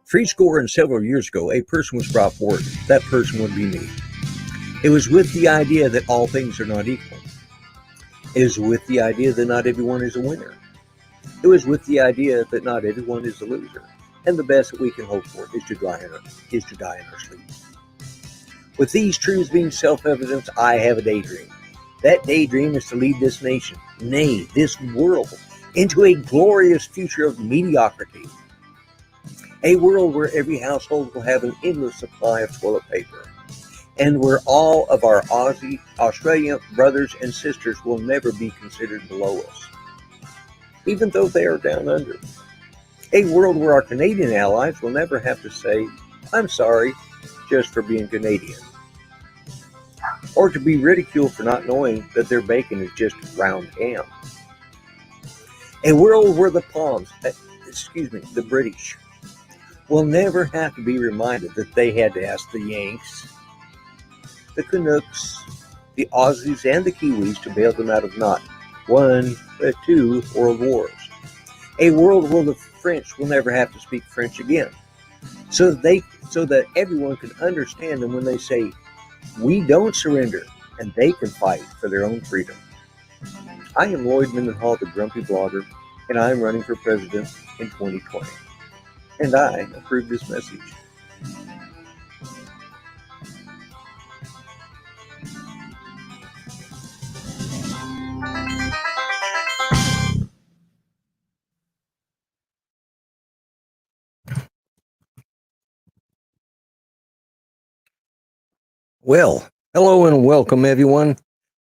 Threescore and several years ago, a person was brought forward. That person would be me. It was with the idea that all things are not equal. It is with the idea that not everyone is a winner. It was with the idea that not everyone is a loser. And the best that we can hope for is to die in our sleep. With these truths being self-evident, I have a daydream. That daydream is to lead this nation, nay, this world, into a glorious future of mediocrity. A world where every household will have an endless supply of toilet paper, and where all of our Australian brothers and sisters will never be considered below us, even though they are down under. A world where our Canadian allies will never have to say, "I'm sorry," just for being Canadian, or to be ridiculed for not knowing that their bacon is just round ham. A world where the British, will never have to be reminded that they had to ask the Yanks, the Canucks, the Aussies, and the Kiwis to bail them out of not one, but 2 world wars. A world where the French will never have to speak French again, so that everyone can understand them when they say, "We don't surrender," and they can fight for their own freedom. I am Lloyd Mendenhall, the Grumpy Blogger, and I am running for president in 2020. And I approve this message. Well, hello and welcome, everyone.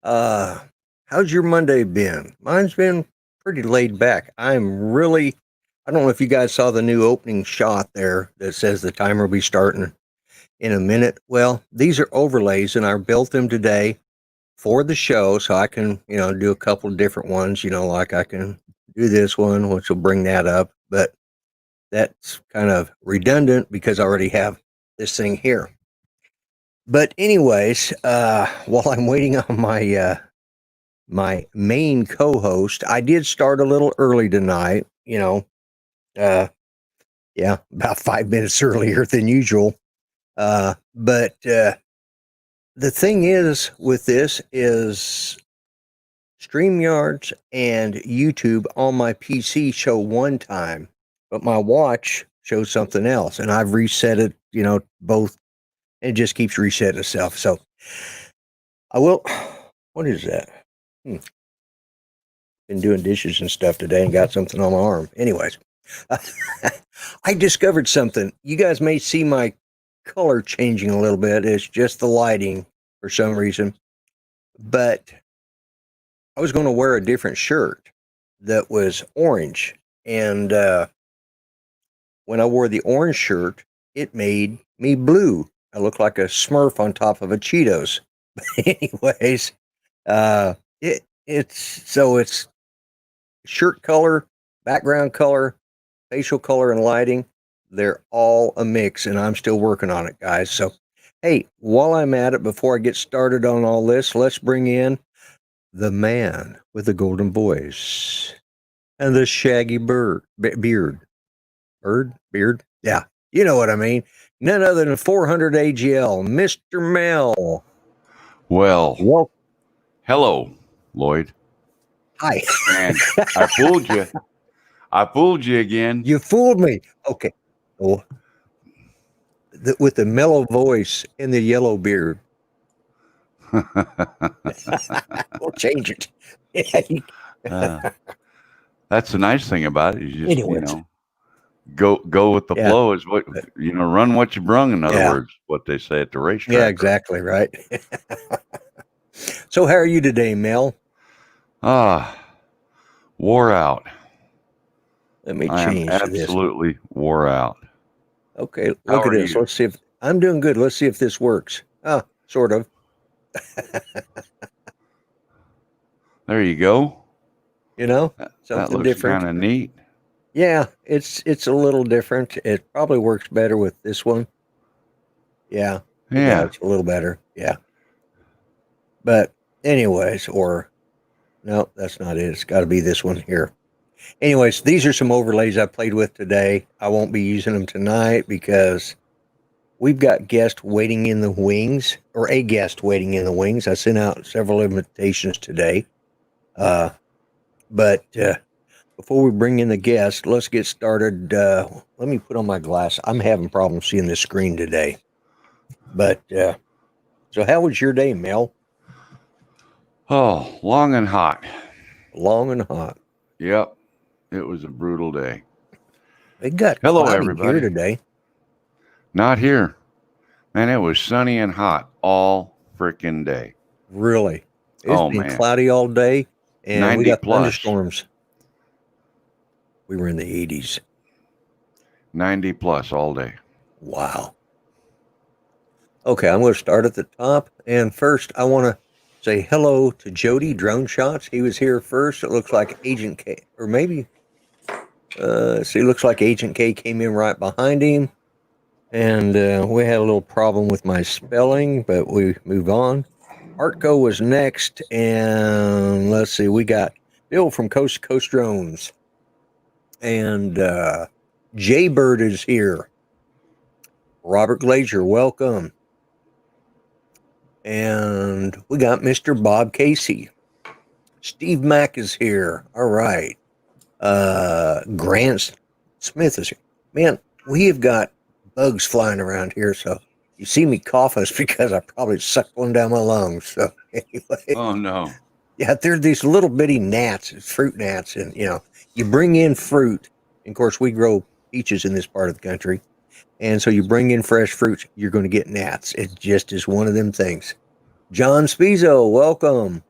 Uh, how's your Monday been? Mine's been pretty laid back. I don't know if you guys saw the new opening shot there that says the timer will be starting in a minute. Well, these are overlays, and I built them today for the show so I can, do a couple of different ones, like I can do this one, which will bring that up, but that's kind of redundant because I already have this thing here. But anyways, while I'm waiting on my main co-host, I did start a little early tonight. Uh, yeah, about 5 minutes earlier than usual. But the thing is with this is StreamYards and YouTube on my PC show one time, but my watch shows something else, and I've reset it. Both. It just keeps resetting itself. So I will. What is that? Been doing dishes and stuff today and got something on my arm. Anyways, I discovered something. You guys may see my color changing a little bit. It's just the lighting for some reason. But I was going to wear a different shirt that was orange. And when I wore the orange shirt, it made me blue. I looked like a Smurf on top of a Cheetos. But anyways, it's shirt color, background color, facial color, and lighting. They're all a mix, and I'm still working on it, guys. So, hey, while I'm at it, before I get started on all this, let's bring in the man with the golden voice and the shaggy beard. Beard? Yeah, you know what I mean. None other than 400 AGL, Mr. Mel. Well, hello, Lloyd. Hi. And I fooled you. I fooled you again. You fooled me. Okay. Oh, with the mellow voice and the yellow beard. We'll change it. That's the nice thing about it. You just, Anyways. go with the flow is what, run what you brung, in other words, what they say at the racetrack. Yeah, exactly, right. So how are you today, Mel? Wore out. Let me I change am absolutely wore out. Okay, look at this. Let's see if I'm doing good. Let's see if this works. Sort of. There you go. Something that looks different. Kind of neat. Yeah, it's a little different. It probably works better with this one. Yeah. It's a little better. Yeah. But anyways, no, that's not it. It's got to be this one here. Anyways, these are some overlays I played with today. I won't be using them tonight because we've got guests waiting in the wings, or a guest waiting in the wings. I sent out several invitations today. But before we bring in the guest, let's get started. Let me put on my glass. I'm having problems seeing the screen today. But so how was your day, Mel? Oh, long and hot. Long and hot. Yep. It was a brutal day. It got cloudy here today. Not here. Man, it was sunny and hot all freaking day. Really? It's been cloudy all day, and we got plus. thunderstorms. We were in the 80s. 90 plus all day. Wow. Okay, I'm going to start at the top. And first, I want to say hello to Jody Drone Shots. He was here first. It looks like Agent K, or maybe, looks like Agent K came in right behind him. And we had a little problem with my spelling, but we move on. Artco was next. And let's see, we got Bill from Coast to Coast Drones. And Jaybird is here. Robert Glazier, welcome. And we got Mr. Bob Casey. Steve Mack is here. All right. Grant Smith is here. Man, we have got bugs flying around here, so you see me cough, it's because I probably sucked one down my lungs. So anyway. Oh, no. Yeah, they're these little bitty gnats, fruit gnats, and, you bring in fruit. And of course, we grow peaches in this part of the country. And so you bring in fresh fruits, you're going to get gnats. It just is one of them things. John Spizzo, welcome.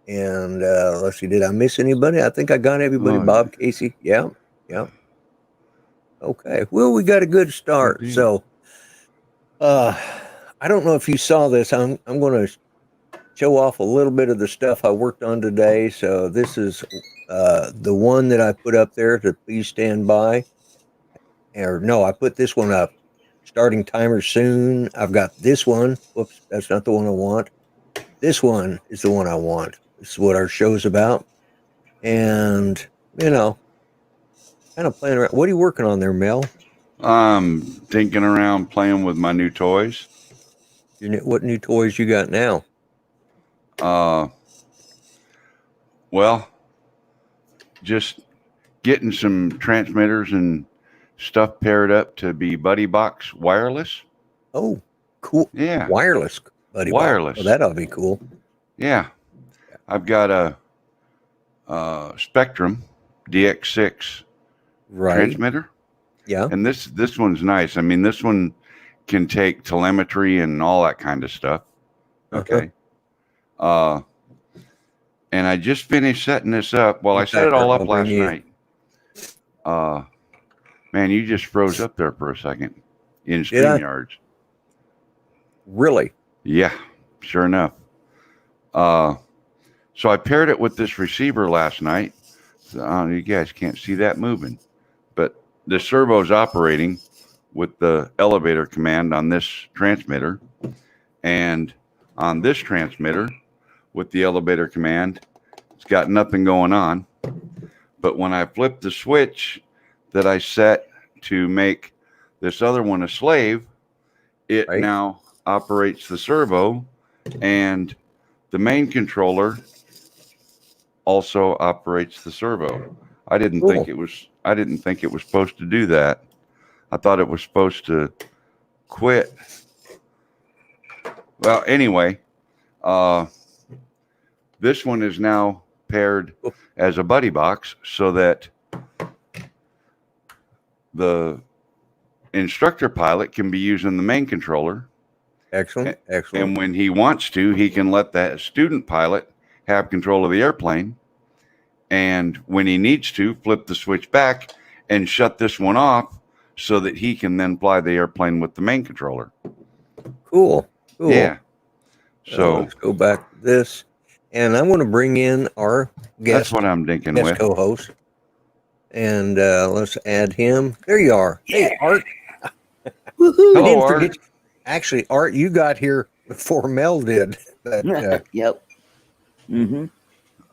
And let's see, did I miss anybody? I think I got everybody. Oh, Bob Casey, yeah. Okay, well, we got a good start. Indeed. So, I don't know if you saw this. I'm going to show off a little bit of the stuff I worked on today. So this is the one that I put up there to please stand by. Or no, I put this one up. Starting timer soon. I've got this one. Whoops, that's not the one I want. This one is the one I want. This is what our show's about. And, kind of playing around. What are you working on there, Mel? Thinking around playing with my new toys. What new toys you got now? Well, just getting some transmitters and stuff paired up to be Buddy Box wireless. Oh, cool. Yeah. Wireless Buddy Wireless. Box. Oh, that'll be cool. Yeah. I've got a Spectrum DX6 transmitter. Yeah. And this one's nice. I mean, this one can take telemetry and all that kind of stuff. Okay. And I just finished setting this up. Well, I set it all up last night. Man, you just froze up there for a second in StreamYards. Really? Yeah, sure enough. So I paired it with this receiver last night. You guys can't see that moving, but the servo's operating with the elevator command on this transmitter, and on this transmitter with the elevator command, it's got nothing going on. But when I flip the switch that I set to make this other one a slave, it now operates the servo, and the main controller also operates the servo. I didn't think it was supposed to do that. I thought it was supposed to quit. Well, anyway, this one is now paired as a buddy box so that the instructor pilot can be using the main controller. Excellent. And when he wants to, he can let that student pilot have control of the airplane. And when he needs to, flip the switch back and shut this one off so that he can then fly the airplane with the main controller. Cool. Yeah. So let's go back to this. And I'm going to bring in our guest. That's what I'm thinking with. Co-host. And let's add him. There you are. Yeah. Hey, Art. Hello, Art. Actually, Art, you got here before Mel did. But, yep. Mm-hmm.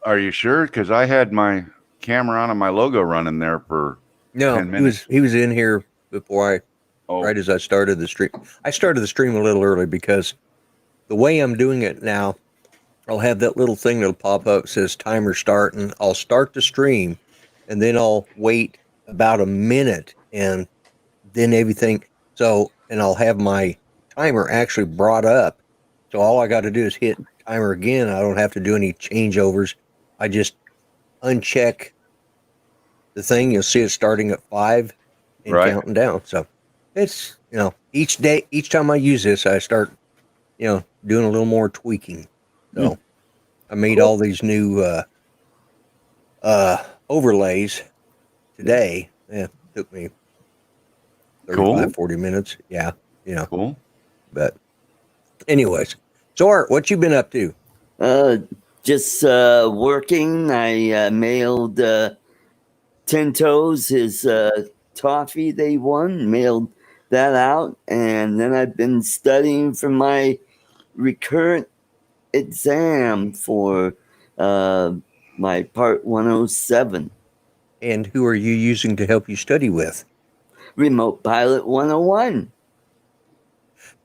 Are you sure? Because I had my camera on and my logo running there for 10 minutes. He was in here before right as I started the stream. I started the stream a little early because the way I'm doing it now, I'll have that little thing that'll pop up that says timer start, and I'll start the stream, and then I'll wait about a minute, and then everything. And I'll have my timer actually brought up. So all I got to do is hit timer again. I don't have to do any changeovers. I just uncheck the thing. You'll see it starting at 5 and counting down. So it's, each time I use this, I start, doing a little more tweaking. So I made all these new overlays today. Yeah, it took me 35, 40 minutes. Yeah. Cool. But anyways, so Art, what you been up to? Just working. I mailed 10 Toes his toffee they won, mailed that out, and then I've been studying for my recurrent exam for my Part 107. And who are you using to help you study with? Remote Pilot 101.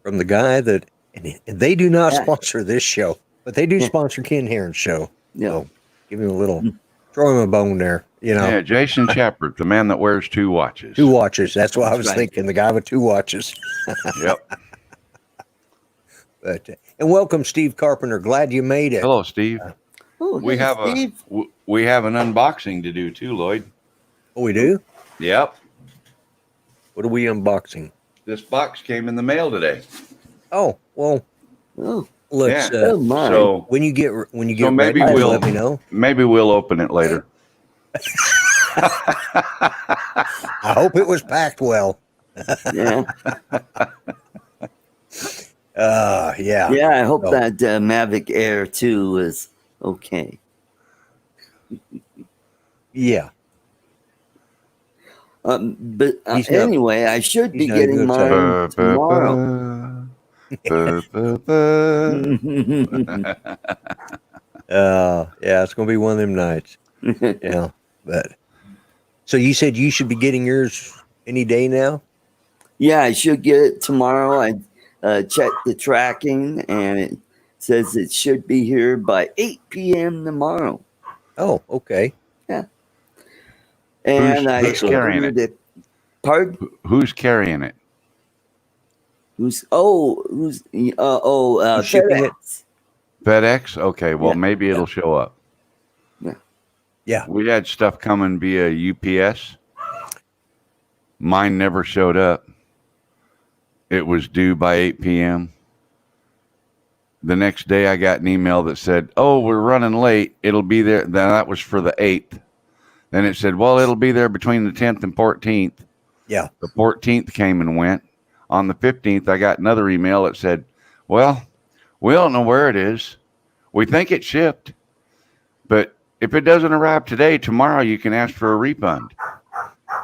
From the guy that, and they do not sponsor this show, but they do sponsor Ken Heron's show. Yeah. So give him a little, throw him a bone there, Yeah, Jason Chappert, the man that wears 2 watches. 2 watches. That's what I was thinking. The guy with 2 watches. Yep. But and welcome, Steve Carpenter. Glad you made it. Hello, Steve. We have Steve. we have an unboxing to do too, Lloyd. Oh, we do? Yep. What are we unboxing? This box came in the mail today. Oh, well, Oh, let's. Yeah. oh my. So When you get So maybe ready, we'll- let me know. maybe we'll open it later. I hope it was packed well. Yeah. Yeah. Yeah, I hope So- that Mavic Air 2 is okay. Yeah. But He's not- anyway, I should be he's not getting even mine Ba, ba, tomorrow. ba, ba, ba. Yeah, it's gonna be one of them nights. Yeah, but so you said you should be getting yours any day now? Yeah, I should get it tomorrow. I checked the tracking, and it says it should be here by 8 p.m. tomorrow. Oh, okay. And I who's carrying ordered it. Pardon? Who's carrying it? Who's Who's shipping it? FedEx. FedEx? Okay, well, Yeah. maybe it'll show up. Yeah. We had stuff coming via UPS. Mine never showed up. It was due by 8 p.m. The next day, I got an email that said, "Oh, we're running late. It'll be there." Then that was for the 8th. Then it said, "Well, it'll be there between the 10th and 14th." Yeah. The 14th came and went. On the 15th, I got another email that said, "Well, we don't know where it is. We think it shipped, but if it doesn't arrive today, tomorrow you can ask for a refund."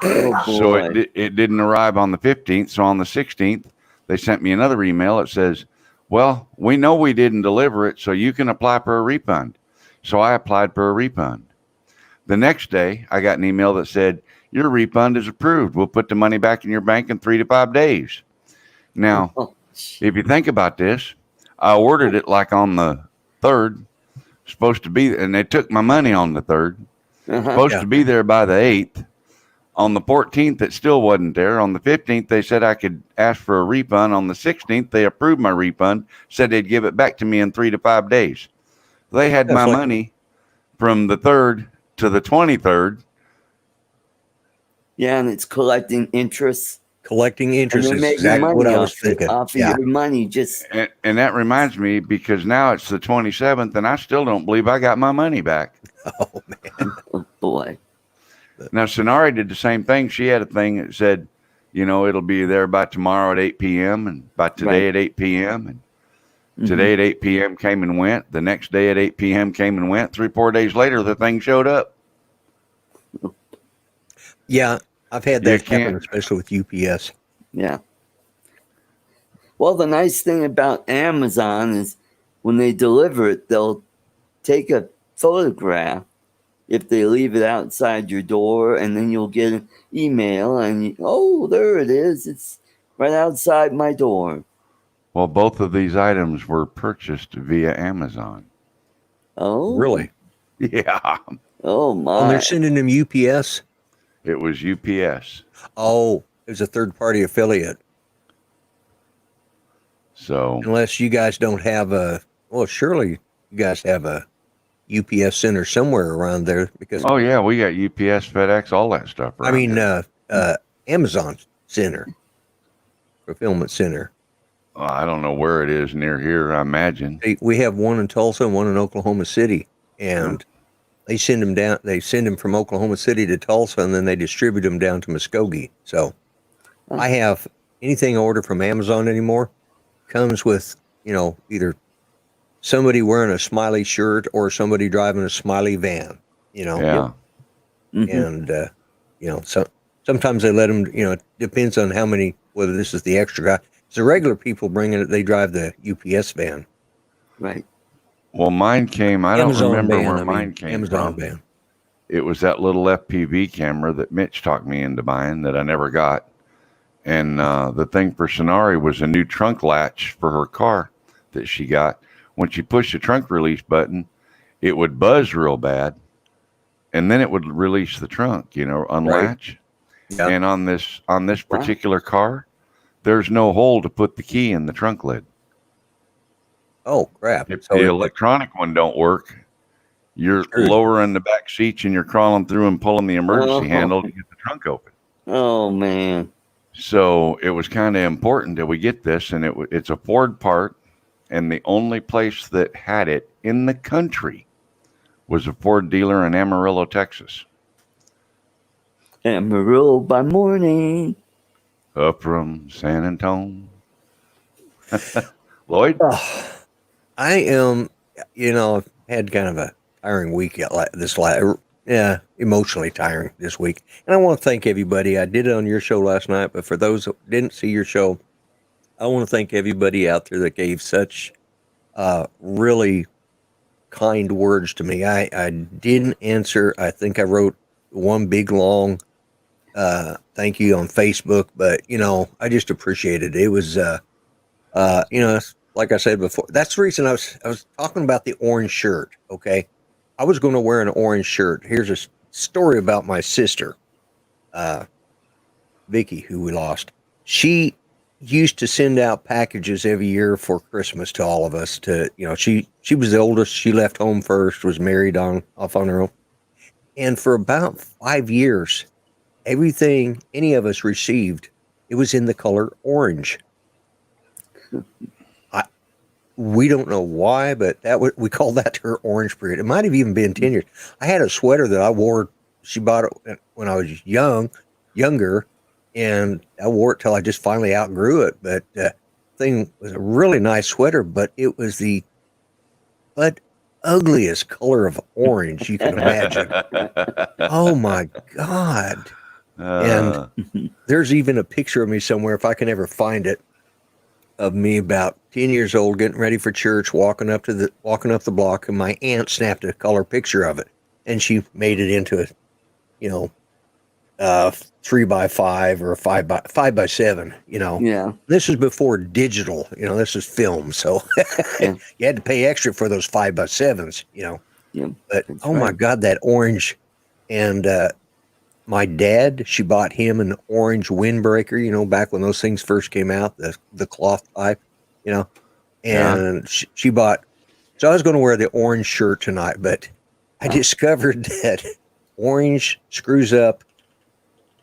Oh, So boy. it didn't arrive on the 15th. So on the 16th, they sent me another email that says, "Well, we know we didn't deliver it, so you can apply for a refund." So I applied for a refund. The next day, I got an email that said, "Your refund is approved. We'll put the money back in your bank in 3 to 5 days." Now, Oh, if you think about this, I ordered it like on the 3rd, supposed to be, and they took my money on the 3rd, supposed Yeah. to be there by the 8th. On the 14th, it still wasn't there. On the 15th, they said I could ask for a refund. On the 16th, they approved my refund, said they'd give it back to me in 3 to 5 days. They had That's my like- money from the 3rd to the 23rd. yeah, and it's collecting interest. Collecting And interest they're is making exactly money what I off, was thinking. off of Yeah. your money. Just And that reminds me, because now it's the 27th, and I still don't believe I got my money back. Oh man. oh boy. Now, Sonari did the same thing. She had a thing that said, it'll be there by tomorrow at 8 p.m. and by today Right. at 8 p.m. And Mhm. today at 8 p.m. came and went. The next day at 8 p.m. came and went. 3-4 days later, the thing showed up. Yeah, I've had You that happen, can't- especially with UPS. Yeah. Well, the nice thing about Amazon is when they deliver it, they'll take a photograph if they leave it outside your door, and then you'll get an email, and oh, there it is. It's right outside my door. Well, both of these items were purchased via Amazon. Oh, Really? Yeah, Oh my! Oh, they're sending them UPS. it was UPS. Oh, it's a third-party affiliate. So, Unless you guys don't have a, well, surely you guys have a UPS center somewhere around there because oh yeah, we got UPS, FedEx, all that stuff. I around mean, here. Amazon center, fulfillment center. I don't know where it is near here. I imagine. We have one in Tulsa and one in Oklahoma City, and they send them down. They send them from Oklahoma City to Tulsa, and then they distribute them down to Muskogee. So, I have anything I order from Amazon anymore comes with either somebody wearing a smiley shirt or somebody driving a smiley van. Yeah. Mhm. And so sometimes they let them. It depends on how many. Whether this is the extra guy. The regular people bringing it, they drive the UPS van. Right. Well, mine came. I don't Amazon remember van, where I mean, mine came Amazon from. van. It was that little FPV camera that Mitch talked me into buying that I never got. And the thing for Sonari was a new trunk latch for her car that she got. When she pushed the trunk release button, it would buzz real bad, and then it would release the trunk, unlatch. Yeah. And on this Wow. particular car, there's no hole to put the key in the trunk lid. Oh crap! If So the it- electronic one don't work, you're Screwed. lowering the back seats and you're crawling through and pulling the emergency Oh. handle to get the trunk open. Oh man. So it was kind of important that we get this, and it's a Ford part, and the only place that had it in the country was a Ford dealer in Amarillo, Texas. Amarillo by morning. Up from San Antonio. Lloyd? Oh, I am, I've had kind of a tiring week emotionally tiring this week. And I want to thank everybody. I did it on your show last night, but for those that didn't see your show, I want to thank everybody out there that gave such really kind words to me. I didn't answer. I think I wrote one big long thank you on Facebook, but I just appreciate it. It was like I said before, that's the reason I was talking about the orange shirt. Okay, I was going to wear an orange shirt. Here's a story about my sister, Vicky, who we lost. She used to send out packages every year for Christmas to all of us. She was the oldest. She left home first. Was married off on her own, and for about 5 years, everything any of us received, it was in the color orange. We don't know why, but we called that her orange period. It might have even been 10 years. I had a sweater that I wore. She bought it when I was younger, and I wore it till I just finally outgrew it. But thing was a really nice sweater, but it was the ugliest color of orange you can imagine. Oh my God. And there's even a picture of me somewhere, if I can ever find it, of me about 10 years old, getting ready for church, walking up the block, and my aunt snapped a color picture of it, and she made it into a 3x5 or a 5x7. Yeah. This is before digital. This is film, so Yeah. you had to pay extra for those 5x7s. Yeah. But That's my right. God, that orange. And my dad, she bought him an orange windbreaker, back when those things first came out, the cloth type, and Yeah. she bought, so I was going to wear the orange shirt tonight, but I discovered that orange screws up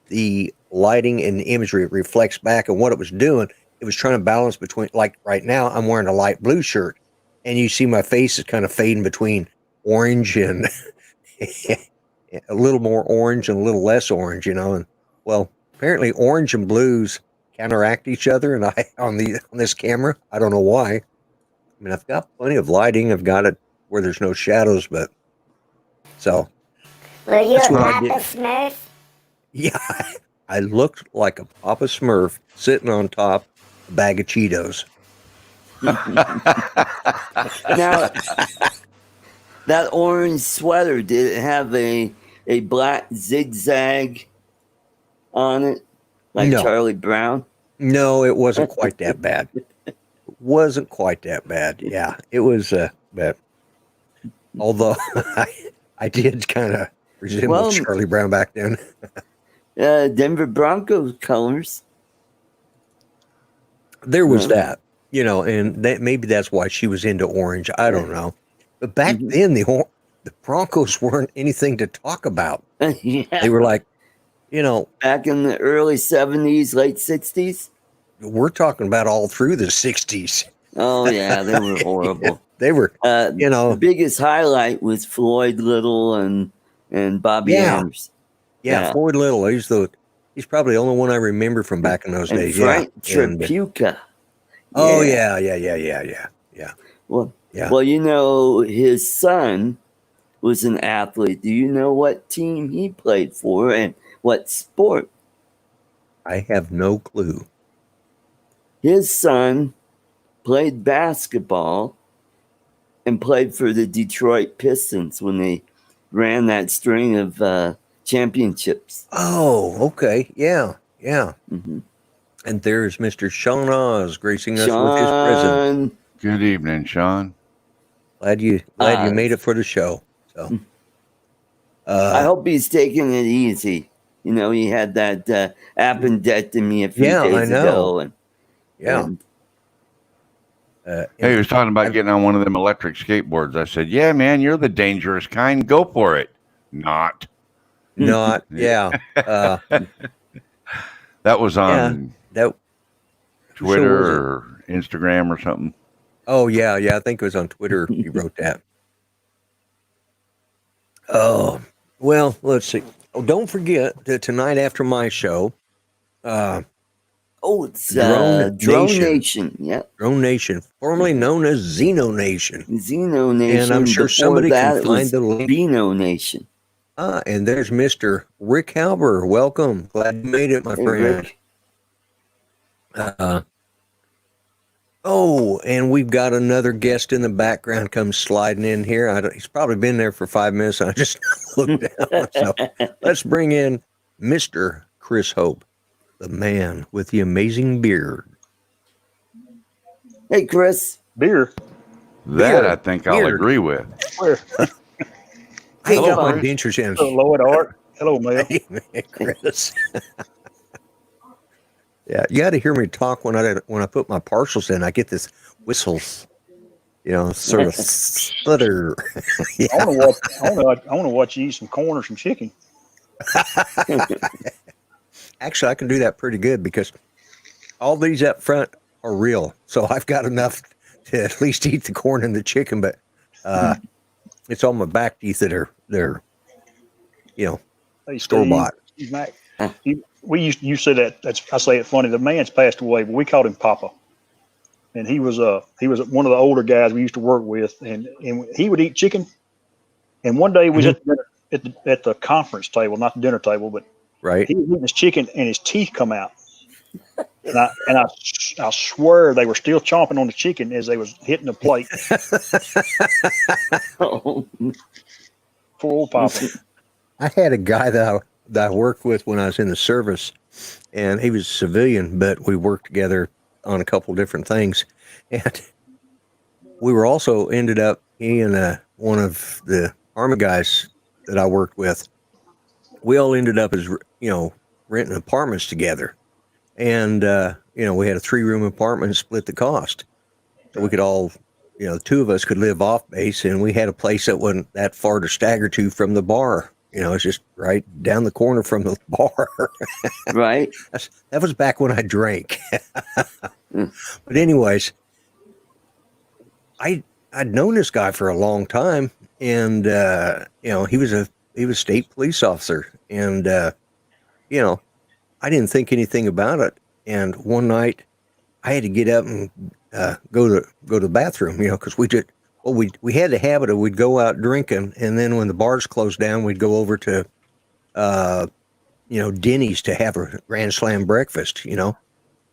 the lighting and the imagery. It reflects back, and what it was doing, it was trying to balance between, like right now, I'm wearing a light blue shirt, and you see my face is kind of fading between orange and a little more orange and a little less orange, and well, apparently orange and blues counteract each other, and on this camera, I don't know why. I mean, I've got plenty of lighting. I've got it where there's no shadows, but so Were you that's a what I Papa did. Smurf? Yeah, I looked like a Papa Smurf sitting on top of a bag of Cheetos. Now, that orange sweater, did it have a black zigzag on it, like No. Charlie Brown? No, it wasn't quite that bad. It wasn't quite that bad. Yeah, it was. But although I did kind of resemble Well, Charlie Brown back then. Denver Broncos colors. There was Yeah. that, and maybe that's why she was into orange. I don't know. But back Mhm. then, the Broncos weren't anything to talk about. Yeah. They were like, Back in the early 70s, late 60s. we're talking about all through the 60s. Oh, yeah, they were horrible. They were, The biggest highlight was Floyd Little and Bobby Yeah. Anders. yeah, Floyd Little. He's probably the only one I remember from back in those And days. Frank Yeah. And, Tripucka. oh, Yeah. yeah. Well, Yeah. well, his son was an athlete. Do you know what team he played for and what sport? I have no clue. His son played basketball and played for the Detroit Pistons when they ran that string of championships. Oh, okay. Yeah. Mhm. And there's Mr. Sean Oz gracing us with his presence. Sean, Good evening, Sean. Glad you made it for the show. So, I hope he's taking it easy. He had that appendectomy a few Yeah, I days know. ago. And, yeah. and Hey, he was talking about getting on one of them electric skateboards. I said, yeah, man, you're the dangerous kind. Go for it. Not. Not, yeah. That was on that Twitter was it? or Instagram or something. Oh yeah, I think it was on Twitter. You wrote that. Oh well, let's see. Oh, don't forget that tonight after my show, it's Drone Drone Nation. Nation. Yeah, Drone Nation, formerly known as Xeno Nation. Xeno Nation. And I'm sure Before somebody that, can it find was the link. Beano Nation. And there's Mr. Rick Halber. Welcome. Glad you made it, my Hey, friend. Rick. And we've got another guest in the background comes sliding in here. He's probably been there for 5 minutes. And I just looked down. So let's bring in Mr. Chris Hope, the man with the amazing beard. Hey, Chris. Beer. That Beard. I think I'll Beard. agree with. Where? I ain't Hello, got my Chris. dentures in. Hello, Lord Art. Hello, Mel. Hey, man, Chris. Yeah, you got to hear me talk when I put my partials in. I get this whistles, sort of stutter. Yeah. I want to watch you eat some corn or some chicken. Actually, I can do that pretty good because all these up front are real. So I've got enough to at least eat the corn and the chicken, but it's all my back teeth that are they're Hey, store bought. Steve Mac. You said that. I say it funny. The man's passed away, but we called him Papa, and he was one of the older guys we used to work with, and he would eat chicken. And one day we was at the conference table, not the dinner table, but Right. he was eating his chicken, and his teeth come out. And I swear they were still chomping on the chicken as they was hitting the plate. Oh, Poor old Papa. I had a guy that I worked with when I was in the service, and he was a civilian, but we worked together on a couple different things. And we were also ended up, he and one of the Army guys that I worked with, we all ended up as, renting apartments together. And, we had a 3-room apartment and split the cost. So we could all, the two of us could live off base, and we had a place that wasn't that far to stagger to from the bar. It's just right down the corner from the bar. right. That was back when I drank. But anyways, I'd known this guy for a long time, and he was a state police officer, and I didn't think anything about it. And one night, I had to get up and go to the bathroom, because we had the habit of we'd go out drinking, and then when the bars closed down, we'd go over to Denny's to have a Grand Slam breakfast,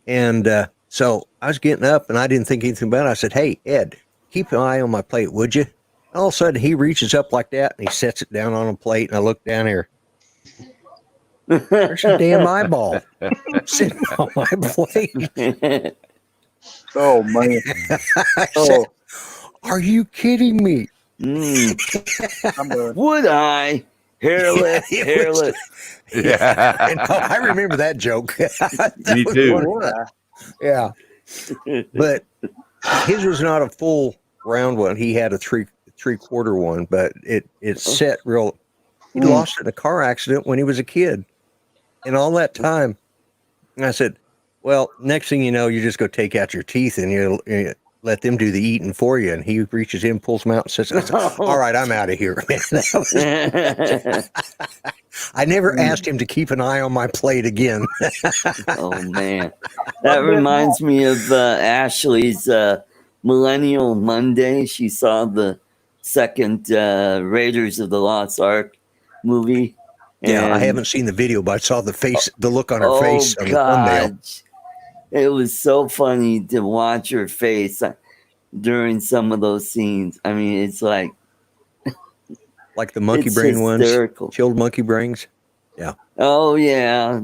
And so I was getting up, and I didn't think anything about it. I said, "Hey, Ed, keep an eye on my plate, would you?" All of a sudden, he reaches up like that, and he sets it down on a plate, and I look down here. There's a damn eyeball sitting on my plate. Oh man. I said, "Are you kidding me?" I'm done. Would I? Hairless, Yeah, it hairless. Yeah. And I remember that joke. Me too. Would I? Yeah. But his was not a full round one. He had a three-quarter one, but it set real. He lost it in a car accident when he was a kid. And all that time, I said, well, next thing you know, you just go take out your teeth and you let them do the eating for you. And he reaches in, pulls them out, and says, all right, I'm out of here. I never asked him to keep an eye on my plate again. Oh man, that reminds me of Ashley's Millennial Monday. She saw the second Raiders of the Lost Ark movie. Yeah, I and- haven't seen the video, but I saw the look on her face on the thumbnail. It was so funny to watch her face during some of those scenes. I mean, it's like Like the monkey it's brain hysterical. ones, chilled monkey brains. Yeah. Oh yeah,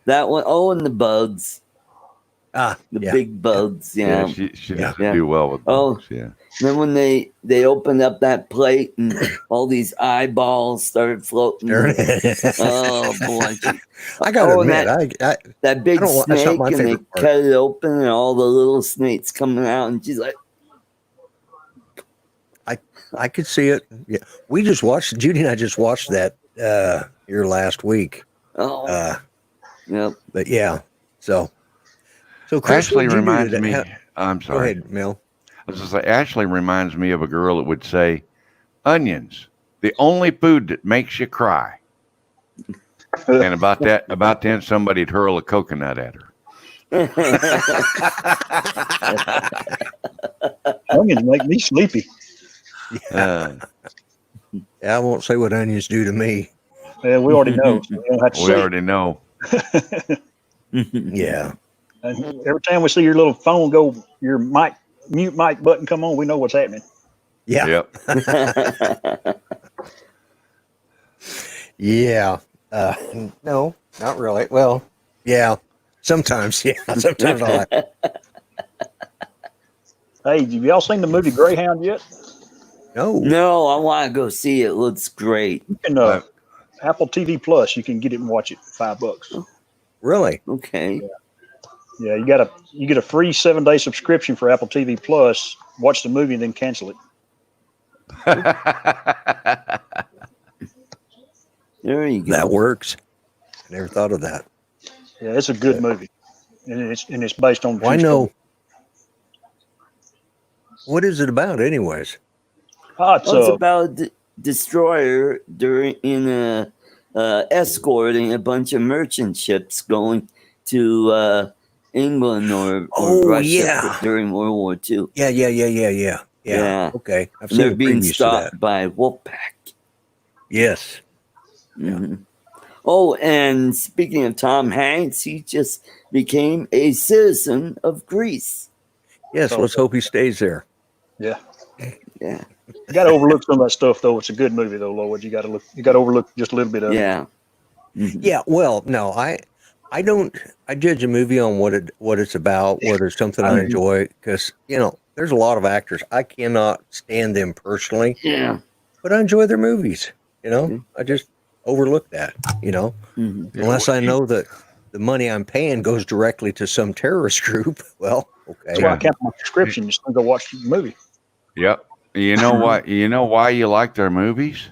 that one. Oh, and the bugs, the yeah. big bugs. Yeah. She Yeah. doesn't do well with Oh. bugs, yeah. Then when they opened up that plate and all these eyeballs started floating. Oh boy! I gotta Oh, admit, That big I don't want- that's not snake, my and they favorite part. cut it open, and all the little snakes coming out, and she's like, I could see it. Yeah, we just watched. Judy and I just watched that here last week. "Oh, yep." But yeah, So Chris, Ashley what'd you do reminds today? me. I'm Go sorry. ahead, Mel. I was just like, Ashley reminds me of a girl that would say, "Onions, the only food that makes you cry." And about then, somebody'd hurl a coconut at her. Onions make me sleepy. Uh, I won't say what onions do to me. Yeah, we already know. So we don't have to we say already know. Yeah. And every time we see your little phone go, your mute mic button come on, we know what's happening. Yeah. Yep. Yeah. No, not really. Well, yeah. Sometimes, yeah. Sometimes I like. Hey, have y'all seen the movie Greyhound yet? No. No, I want to go see it. It looks great. You can Apple TV Plus, you can get it and watch it for $5. Really? Okay. Yeah, you get a free 7-day subscription for Apple TV Plus. Watch the movie and then cancel it. There you go. That works. I never thought of that. Yeah, it's a good movie, and it's based on. Well, I know. What is it about, anyways? It's about a destroyer escorting a bunch of merchant ships going to England or Russia during World War II. Yeah. Okay. I've seen they're the being previews to stopped that. by Wolfpack. Yes. Mm-hmm. Oh, and speaking of Tom Hanks, he just became a citizen of Greece. Yes. Let's hope he stays there. Yeah. Yeah. You got to overlook some of that stuff, though. It's a good movie, though, Lloyd. You got to overlook just a little bit of it. Yeah. Mm-hmm. Yeah. Well, no, I don't. I judge a movie on what it's about, whether it's something I enjoy, because there's a lot of actors I cannot stand them personally. Yeah. But I enjoy their movies. I just overlook that. Mm-hmm. Unless I know that the money I'm paying goes directly to some terrorist group. Well, okay. That's why I cancel my subscription. Just go watch the movie. Yep. You know what? You know why you like their movies?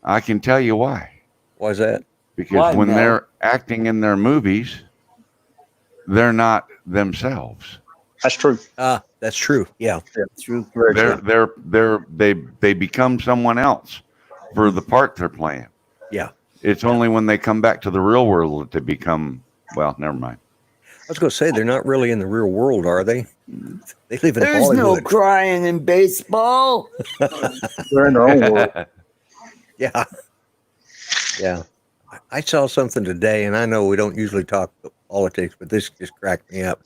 I can tell you why. Why is that? Because when they're acting in their movies, they're not themselves. That's true. That's true. Yeah. That's true. They become someone else for the part they're playing. Yeah. It's only when they come back to the real world that they become, well, never mind. I was going to say, they're not really in the real world, are they? They live in There's Hollywood. no crying in baseball. They're in their own world. Yeah. Yeah. I saw something today, and I know we don't usually talk politics, but this just cracked me up.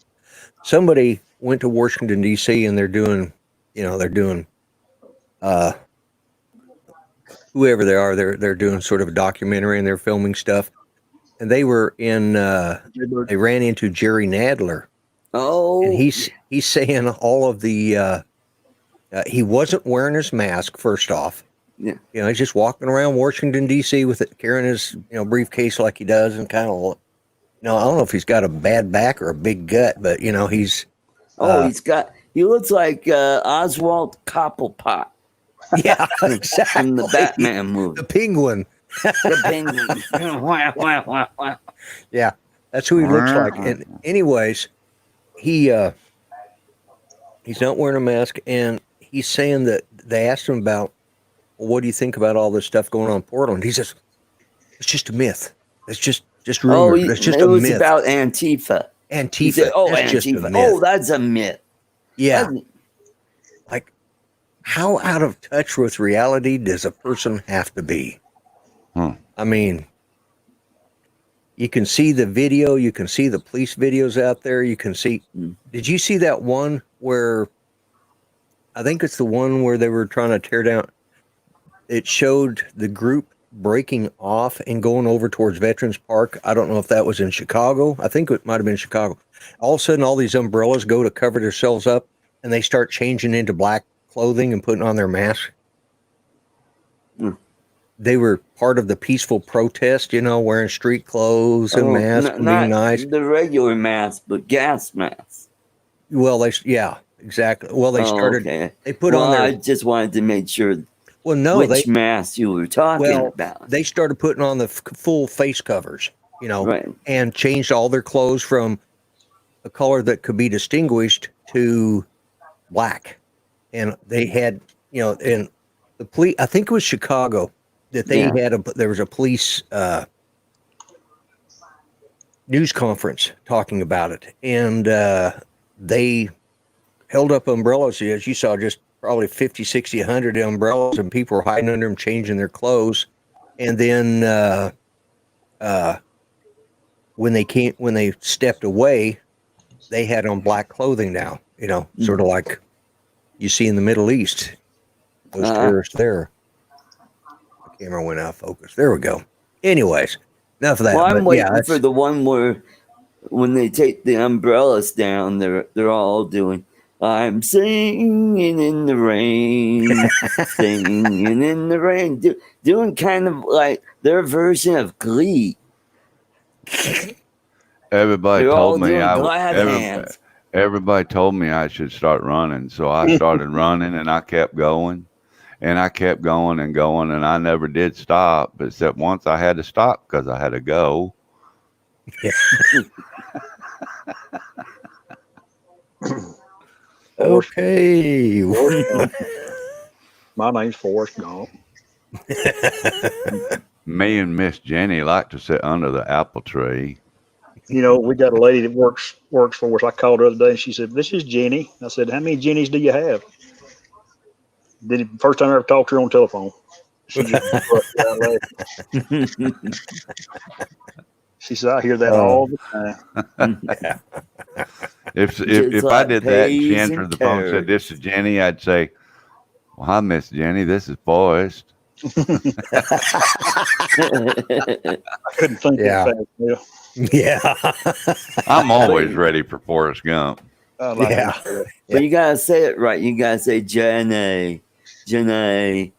Somebody went to Washington, D.C., and they're doing whoever they are, they're doing sort of a documentary, and they're filming stuff. And they were they ran into Jerry Nadler. Oh. And he's saying all of the, he wasn't wearing his mask, first off. Yeah. He's just walking around Washington, D.C. with it, carrying his, briefcase like he does, and kind of, I don't know if he's got a bad back or a big gut, but, he's. He looks like Oswald Cobblepot. Yeah, exactly. From the Batman movie. The Penguin. The Penguin. Yeah, that's who he looks like. And anyways, he's not wearing a mask, and he's saying that they asked him about, well, what do you think about all this stuff going on in Portland? He says, it's just a myth. It's just rumors. It's just a myth. It was about Antifa. Antifa. Said, that's just Antifa. a myth. That's a myth. Yeah. Like, how out of touch with reality does a person have to be? I mean, you can see the video. You can see the police videos out there. You can see. Did you see that one where, I think it's the one where they were trying to tear down, it showed the group breaking off and going over towards Veterans Park. I don't know if that was in Chicago. I think it might have been Chicago. All of a sudden, all these umbrellas go to cover themselves up, and they start changing into black clothing and putting on their mask. They were part of the peaceful protest, wearing street clothes and masks and being nice. The regular mask, but gas masks. Well, yeah, exactly. Well, they started. Okay. They put on their. I just wanted to make sure. Well, no, which mask you were talking about. They started putting on the full face covers. Right. and changed all their clothes from a color that could be distinguished to black. And they had, and the police, I think it was Chicago, that they there was a police news conference talking about it. And they held up umbrellas, as you saw, just probably 50, 60, 100 umbrellas, and people were hiding under them, changing their clothes. And then when they stepped away, they had on black clothing now, sort of like you see in the Middle East. Those terrorists there. The camera went out of focus. There we go. Anyways, enough of that. Well, I'm waiting that's for the one where when they take the umbrellas down, they're all doing, I'm singing in the rain, singing in the rain, doing kind of like their version of Glee. Everybody They're all told me doing glad hands. everybody told me I should start running, so I started running, and I kept going, and I kept going and going, and I never did stop, except once I had to stop because I had to go. Yeah. Okay. My name's Forrest Gump. Me and Miss Jenny like to sit under the apple tree. We got a lady that works for us. I called her the other day and she said, "This is Jenny." I said, "How many Jennies do you have?" First time I ever talked to her on telephone. She just busted out laughing. She said, "I hear that all the time." If I did that and she answered the phone and said, "This is Jenny," I'd say, "Well, hi, Miss Jenny. This is Forrest." I couldn't think that fast. Yeah. I'm always ready for Forrest Gump. But you gotta say it right. You gotta say Jenny, Jenny,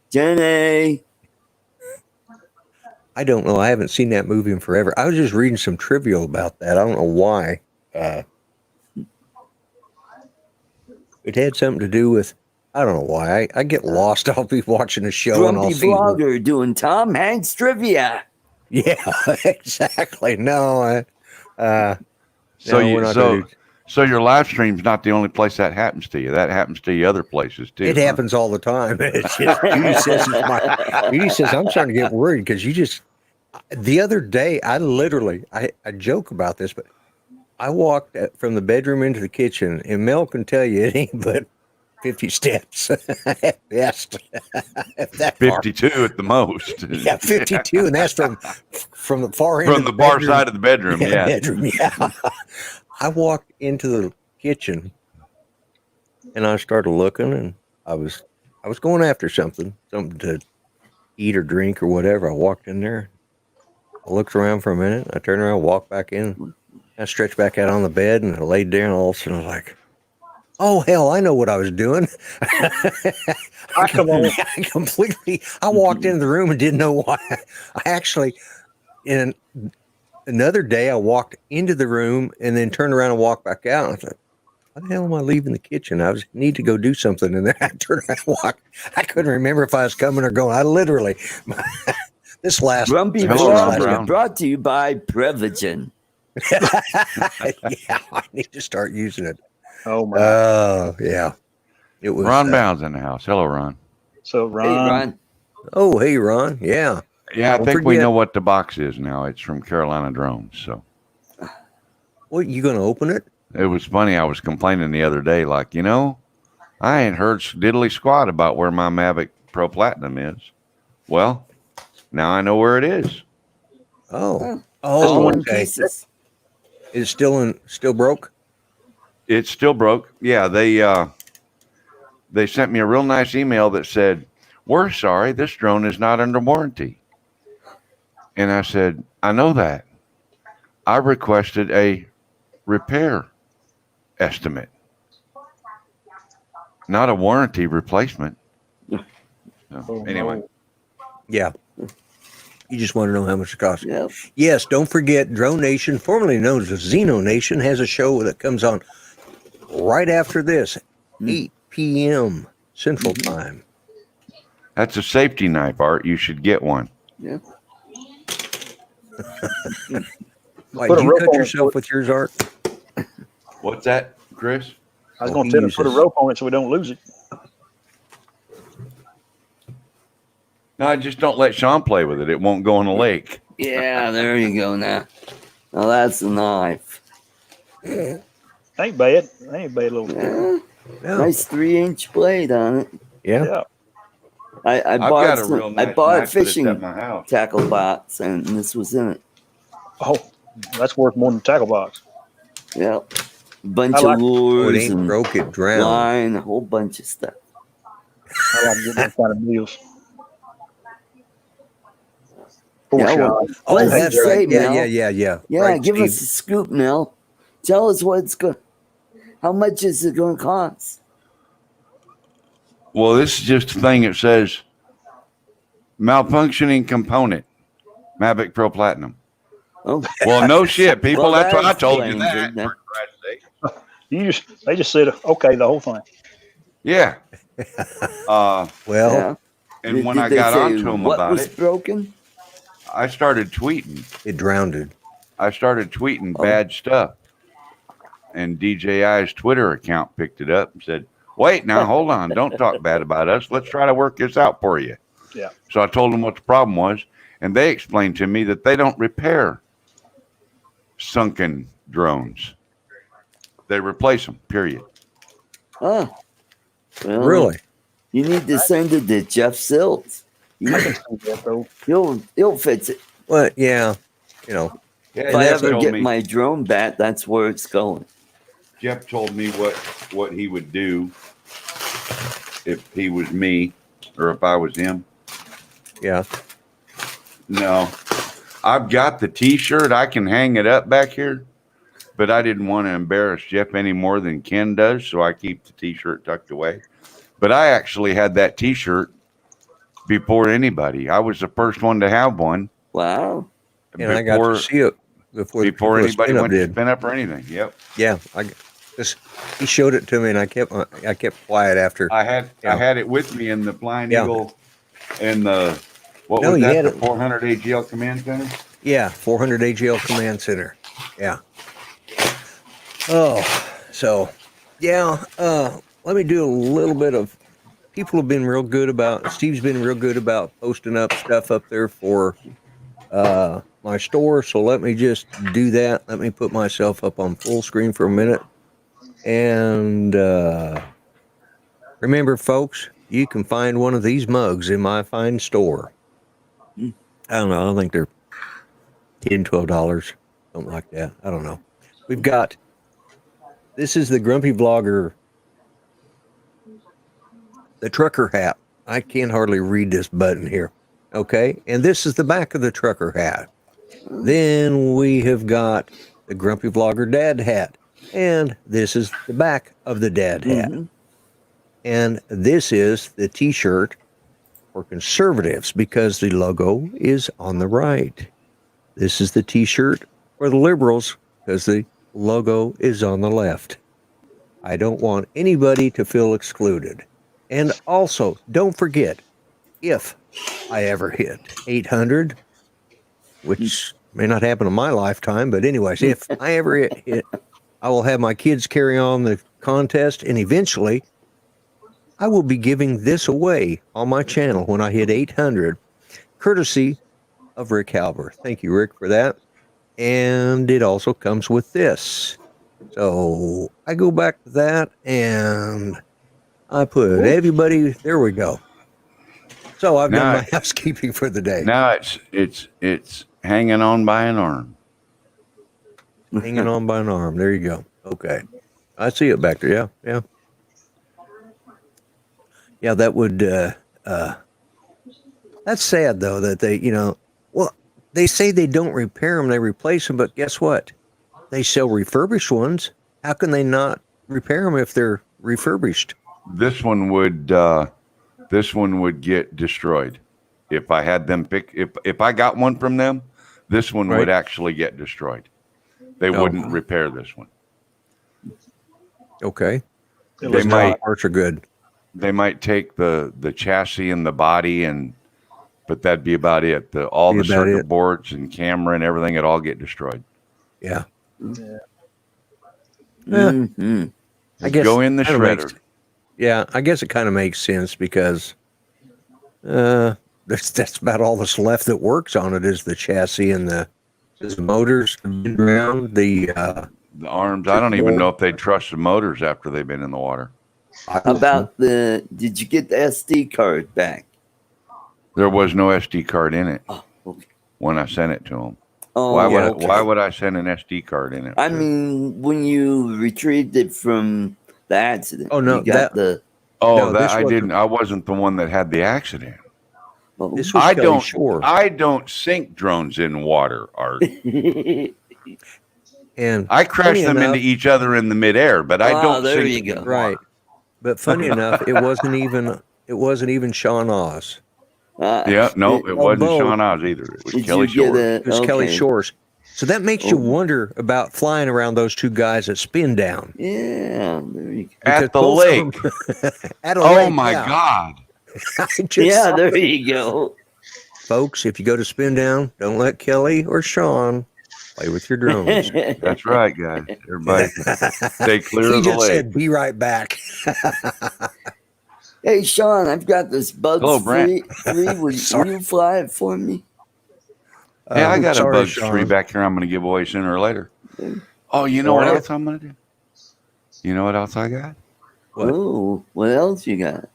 Jenny. I don't know. I haven't seen that movie in forever. I was just reading some trivia about that. I don't know why. It had something to do with, I don't know why. I get lost. I'll be watching a show and I'll Grumpy see. vlogger doing Tom Hanks trivia. Yeah, exactly. No, So no, so your live stream's not the only place that happens to you. That happens to you other places too. it happens all the time. It's just, Judy says I'm starting to get worried because the other day I joke about this, but I walked from the bedroom into the kitchen, and Mel can tell you it ain't but 50 steps at best. 52 at the most. Yeah, 52, and that's from the far end. From the far side of the bedroom. Yeah. Bedroom, yeah. I walked into the kitchen, and I started looking, and I was going after something to eat or drink or whatever. I walked in there. I looked around for a minute. I turned around, walked back in. I stretched back out on the bed, and I laid down. All of a sudden, I was like, "Oh hell! I know what I was doing." I walked into the room and didn't know why. I actually, in another day, I walked into the room and then turned around and walked back out. And I thought, "Why the hell am I leaving the kitchen? I need to go do something." And then I turned around and walked. I couldn't remember if I was coming or going. I literally this last Grumpy vlogger brought to you by Prevagen. Yeah, I need to start using it. Oh my! Yeah. It was Ron Bound's in the house. Hello, Ron. So Ron. Hey, Ron. Oh, hey, Ron. Yeah. Yeah, I think we know what the box is now. It's from Carolina Drones. So, what, you going to open it? It was funny. I was complaining the other day, like, I ain't heard diddly squat about where my Mavic Pro Platinum is. Well, now I know where it is. Oh, okay. Pieces. Is it still broke? It's still broke. Yeah, they sent me a real nice email that said, "We're sorry, this drone is not under warranty." And I said, "I know that. I requested a repair estimate, not a warranty replacement." So, anyway. Yeah. You just want to know how much it costs. Yep. Yes, don't forget, Drone Nation, formerly known as Xeno Nation, has a show that comes on right after this, 8 p.m. Central Time. That's a safety knife, Art. You should get one. Yeah. Why, Put did a you rope cut on it. yourself with yours, Art? What's that, Chris? I was Oh, going he to tell him to put a uses- rope on it so we don't lose it. No, I just don't let Sean play with it. It won't go in the lake. Yeah, there you go now. Now that's a knife. Ain't bad. Ain't bad little. Yeah, No. nice 3-inch blade on it. Yeah. Yeah. I I've bought got a real I nice bought a knife, but it's fishing at my house. tackle box, and this was in it. Oh, that's worth more than the tackle box. Yep, a bunch I like of it. Oh, it lures ain't and broke, it drowned. line, a whole bunch of stuff. I like getting that kind of deals. Poor Yeah, Sean. well, Oh, what does that's it say, right. Yeah, Mel? yeah. Yeah, Right, give Steve. us a scoop, Mel. Tell us what it's going. How much is it going to cost? Well, this is just a thing that says malfunctioning component, Mavic Pro Platinum. Oh, Well, no shit, people. Well, That's that why I told you explains that. it then. For Christ's sake. They just said okay the whole thing. Yeah. Well, yeah. And when Did I they got say onto them what about was it, broken? I started tweeting. it drowned. I started tweeting Oh. bad stuff. And DJI's Twitter account picked it up and said, wait, now, hold on. Don't talk bad about us. Let's try to work this out for you. Yeah. So I told them what the problem was. And they explained to me that they don't repair sunken drones. They replace them, period. Oh, well, Really? You need to send it to Jeff Sills. I can see that though. He'll fix it. Well, yeah. You know, Yeah, If I Jeff ever told get me- my drone back, that's where it's going. Jeff told me what he would do if he was me or if I was him. yeah. No, I've got the T-shirt. I can hang it up back here, but I didn't want to embarrass Jeff any more than Ken does, so I keep the T-shirt tucked away. But I actually had that T-shirt before anybody. I was the first one to have one. Wow. And I got to see it before before the anybody spin-up went to did. spin up or anything. Yep. Yeah, he showed it to me, and I kept quiet after. I had Yeah. I had it with me in the Flying Yeah. Eagle and the what No, was you that? had The it- 400 AGL Command Center. Yeah, 400 AGL Command Center. Yeah. Oh, so yeah. Let me do a little bit of. People have been real good about. Steve's been real good about posting up stuff up there for my store. So let me just do that. Let me put myself up on full screen for a minute. And remember, folks, you can find one of these mugs in my fine store. I don't know. I think they're $10, $12, something like that. I don't know. We've got. This is the Grumpy Vlogger, the trucker hat. I can't hardly read this button here. Okay, and this is the back of the trucker hat. Then we have got the Grumpy Vlogger dad hat, and this is the back of the dad hat. Mhm. And this is the T-shirt for conservatives because the logo is on the right. This is the T-shirt for the liberals because the logo is on the left. I don't want anybody to feel excluded. And also, don't forget, if I ever hit 800, which may not happen in my lifetime, but anyways, if I ever hit, I will have my kids carry on the contest, and eventually I will be giving this away on my channel when I hit 800, courtesy of Rick Halber. Thank you, Rick, for that. And it also comes with this. So I go back to that, and I put everybody, there we go. So I've done Now my housekeeping for the day. Now it's hanging on by an arm. Hanging on by an arm. There you go. Okay. I see it back there. Yeah. Yeah, that would, that's sad though, that they, well, they say they don't repair them, they replace them, but guess what? They sell refurbished ones. How can they not repair them if they're refurbished? This one would get destroyed if I had them pick. If I got one from them, this one Right. would actually get destroyed. They Oh. wouldn't repair this one. Okay. It They was might- Parts are good. They might take the chassis and the body and but that'd be about it. All Be the about circuit it. boards and camera and everything would all get destroyed. Yeah. Yeah. Mm-hmm. I guess Go in the kinda shredder. I guess it kind of makes sense because that's about all that's left that works on it is the chassis and the motors, the ground, the The arms. I don't even know if they trust the motors after they've been in the water. How about did you get the SD card back? There was no SD card in it Oh, okay. when I sent it to them. Oh, okay. Why would I send an SD card in it? I mean, when you retrieved it from the accident. Oh, no, you got no, this I wasn't- didn't. I wasn't the one that had the accident. oh. this was Kelly Shore. I don't sink drones in water, Art. And I crash funny them enough- into each other in the midair, but I don't there sink you them. go. right. But funny enough, it wasn't even Sean Oz. Yeah, no, it wasn't although- Sean Oz either. It was Did Kelly you Shore. get It was Kelly okay. Shores. So that makes you Oh. wonder about flying around those two guys at Spin Down. Yeah, there you go. Because At the both lake. of them- at a Oh lake, my yeah. God. I just Yeah, saw- there you go. Folks, if you go to Spin Down, don't let Kelly or Sean play with your drones. That's right, guys. Everybody stay clear He of the just lake. said, "Be right back." Hey, Sean, I've got this Bugs Hello, Brent. free. Will Sorry. you fly it for me? Hey, I got sorry, a Bugs Sean. 3 back here I'm going to give away sooner or later. Oh, you know what Alright. else I'm going to do? You know what else I got? What? Oh, what else you got?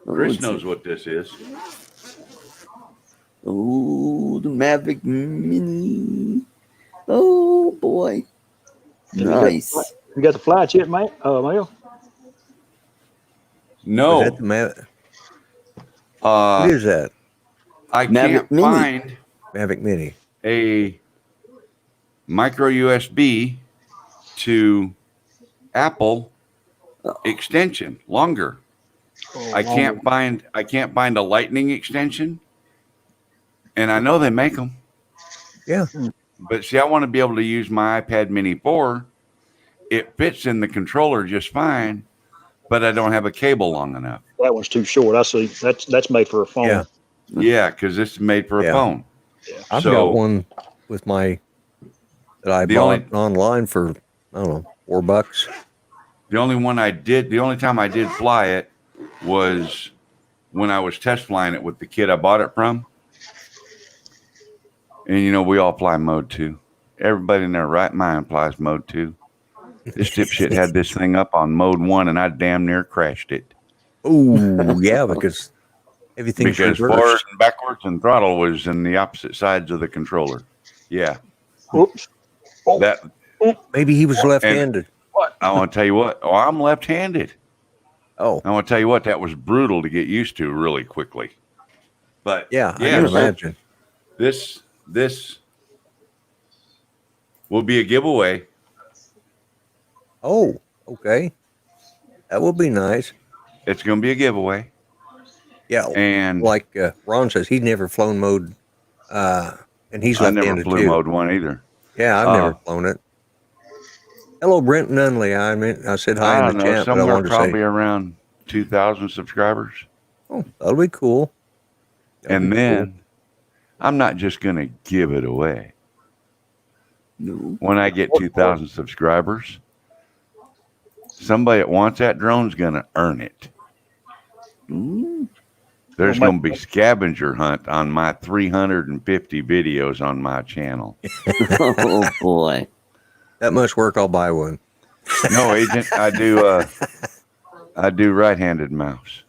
Chris knows what this is. Oh, the Mavic Mini. Oh boy, nice. You got the flights yet, mate? Mel? No. Is that the what is that? I Mavic can't Mini. find Mavic Mini. a micro USB to Apple extension longer. I can't find a lightning extension, and I know they make them. Yeah. But see, I want to be able to use my iPad Mini 4. It fits in the controller just fine, but I don't have a cable long enough. That one's too short. I see. That's made for a phone. Yeah. Yeah, because this is made for a Yeah. phone. I've So- got one with my that I The bought only- online for I don't know $4. The only time I did fly it was when I was test flying it with the kid I bought it from. And you know, we all fly mode 2. Everybody in their right mind flies mode 2. This dipshit had this thing up on mode 1 and I damn near crashed it. Oh yeah, because everything's Because forward reversed. and backwards and throttle was in the opposite sides of the controller. Yeah. Oops. Oh, That Maybe he was left-handed. I want to tell you what. Oh, I'm left-handed. Oh I want to tell you what, that was brutal to get used to really quickly. But yeah, I can so imagine. this will be a giveaway. Oh, okay, that will be nice. It's going to be a giveaway. Yeah, And like Ron says, he's never flown mode, and he's I never left-handed flew too. mode 1 either. Yeah, I've never flown it. Hello, Brent Nunley. I said hi I in don't the know, chat, but I somewhere wanted to probably say, around 2,000 subscribers. oh, that'll be cool. That'll And be then I'm not just going to give it away. No. When I get 2,000 subscribers, somebody that wants that drone's going to earn it. Mm. There's Well, going to be scavenger hunt on my 350 videos on my channel. Oh boy. that much work, I'll buy one. No, agent, I do right-handed mouse.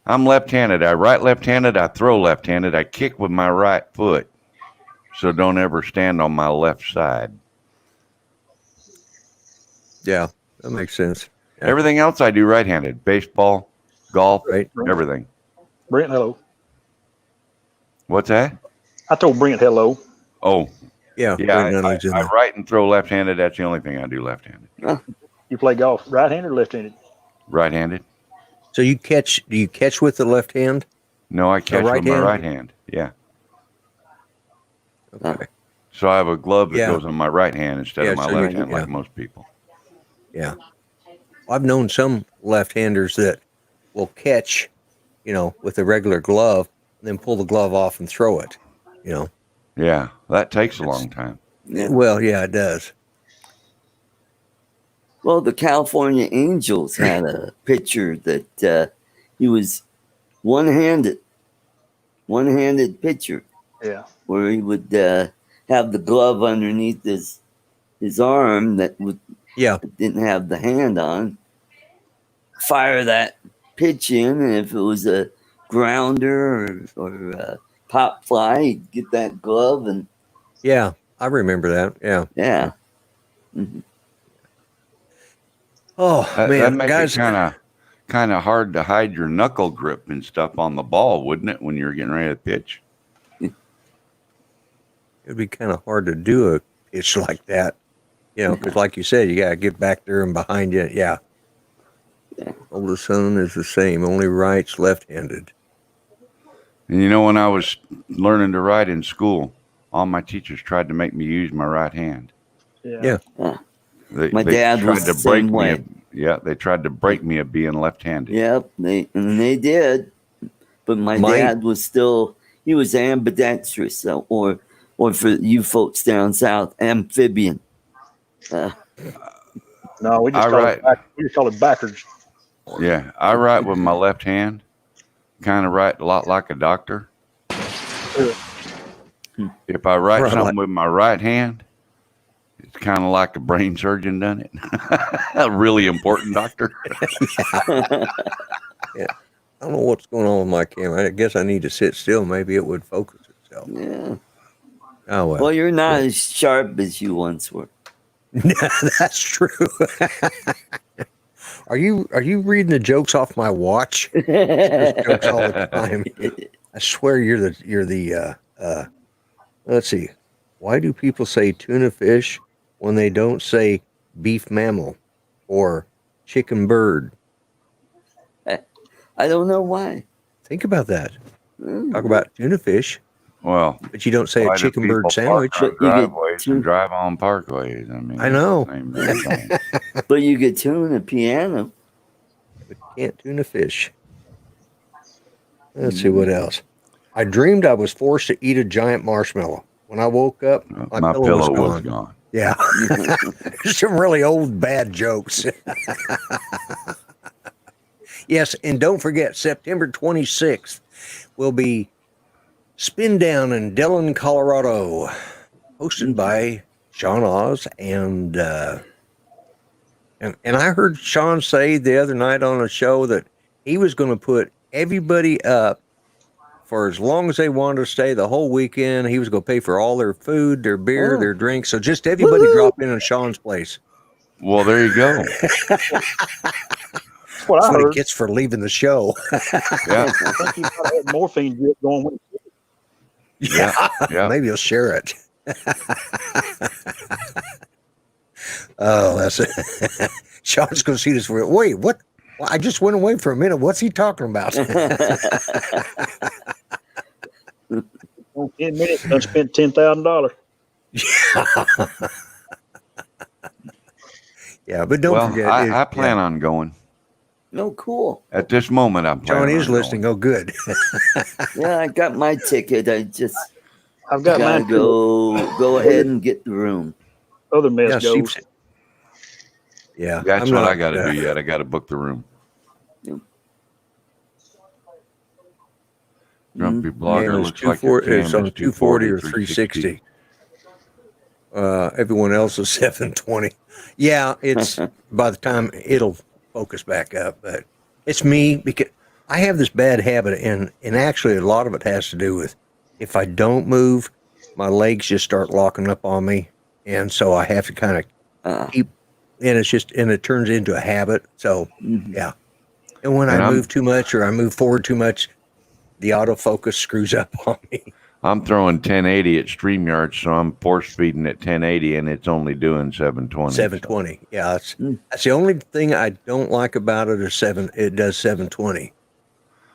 I'm left-handed. I write left-handed. I throw left-handed. I kick with my right foot. So don't ever stand on my left side. Yeah, that makes sense. Yeah. Everything else I do right-handed. Baseball, golf, Right. everything. Brent, hello. What's that? I told Brent hello. Oh, Yeah, yeah. Brent Nunley's in I there. write and throw left-handed. That's the only thing I do left-handed. You play golf, right-handed or left-handed? Right-handed. So do you catch with the left hand? No, I catch right with my hand? right hand. Yeah. Okay. So I have a glove that Yeah. goes on my right hand instead Yeah, of my so left you- hand, yeah. like most people. Yeah. I've known some left-handers that will catch, with a regular glove, and then pull the glove off and throw it. Yeah, that takes a It's- long time. Yeah. Well, yeah, it does. Well, the California Angels had a pitcher that he was one-handed pitcher, Yeah. where he would have the glove underneath his arm that Yeah. didn't have the hand on. Fire that pitch in, and if it was a grounder or a pop fly, he'd get that glove and Yeah. I remember that. Yeah. yeah. Oh, That man, make guys. it kind of hard to hide your knuckle grip and stuff on the ball, wouldn't it, when you're getting ready to pitch? It'd be kind of hard to do a pitch like that, because like you said, you got to get back there and behind you. Yeah. Oldest son is the same, only writes left-handed. And when I was learning to write in school, all my teachers tried to make me use my right hand. Yeah. My dad was the same way. They tried to break me of being left-handed. Yep, they did. But my dad was he was ambidextrous, or for you folks down south, amphibian. No, we just call it backwards. Yeah, I write with my left hand, kind of write a lot like a doctor. If I write something with my right hand, it's kind of like a brain surgeon done it. A really important doctor. Yeah. I don't know what's going on with my camera. I guess I need to sit still. Maybe it would focus itself. Yeah. Oh, well. Well, you're not as sharp as you once were. That's true. Are you reading the jokes off my watch? There's jokes all the time. I swear you're the let's see. Why do people say tuna fish when they don't say beef mammal or chicken bird? I don't know why. Think about that. Talk about tuna fish, Well, but you don't say why a do chicken people bird sandwich. park on But you get driveways two- and drive on parkways. I mean, I know. it's the same damn thing. But you could tune a piano. But can't tuna fish. Let's see what else. I dreamed I was forced to eat a giant marshmallow. When I woke up, My pillow was gone. Yeah. Some really old bad jokes. Yes, and don't forget, September 26th will be Spin Down in Dillon, Colorado, hosted by Sean Oz and I heard Sean say the other night on a show that he was going to put everybody up for as long as they wanted to stay the whole weekend. He was going to pay for all their food, their beer, their drinks. So just everybody drop in Sean's place. Well, there you go. That's what That's I what heard. he gets for leaving the show. Yeah, I think he might have had morphine drip going with it. yeah. Maybe he'll share it. Oh, that's it. Sean's going to see this. Wait, what? Well, I just went away for a minute. What's he talking about? 10 minutes, I spent $10,000. Yeah, but don't forget. I plan on going. No, cool. At this moment, I'm planning. John is on listening. going. Oh, good. Yeah, I got my ticket. I just I've got gotta mine too. go ahead and get the room. Other mess Yeah, goes. Yeah, That's what I got to do yet. I got to book the room. Grumpy blogger looks like your cam it's on is 240 or 360. Everyone else is 720. Yeah, it's by the time it'll focus back up, but it's me because I have this bad habit, and actually a lot of it has to do with if I don't move, my legs just start locking up on me, and so I have to kind of keep. And it turns into a habit. So yeah, and when I move too much or I move forward too much, the autofocus screws up on me. I'm throwing 1080 at StreamYard, so I'm force feeding at 1080, and it's only doing 720. 720. Yeah, that's the only thing I don't like about it. It does 720,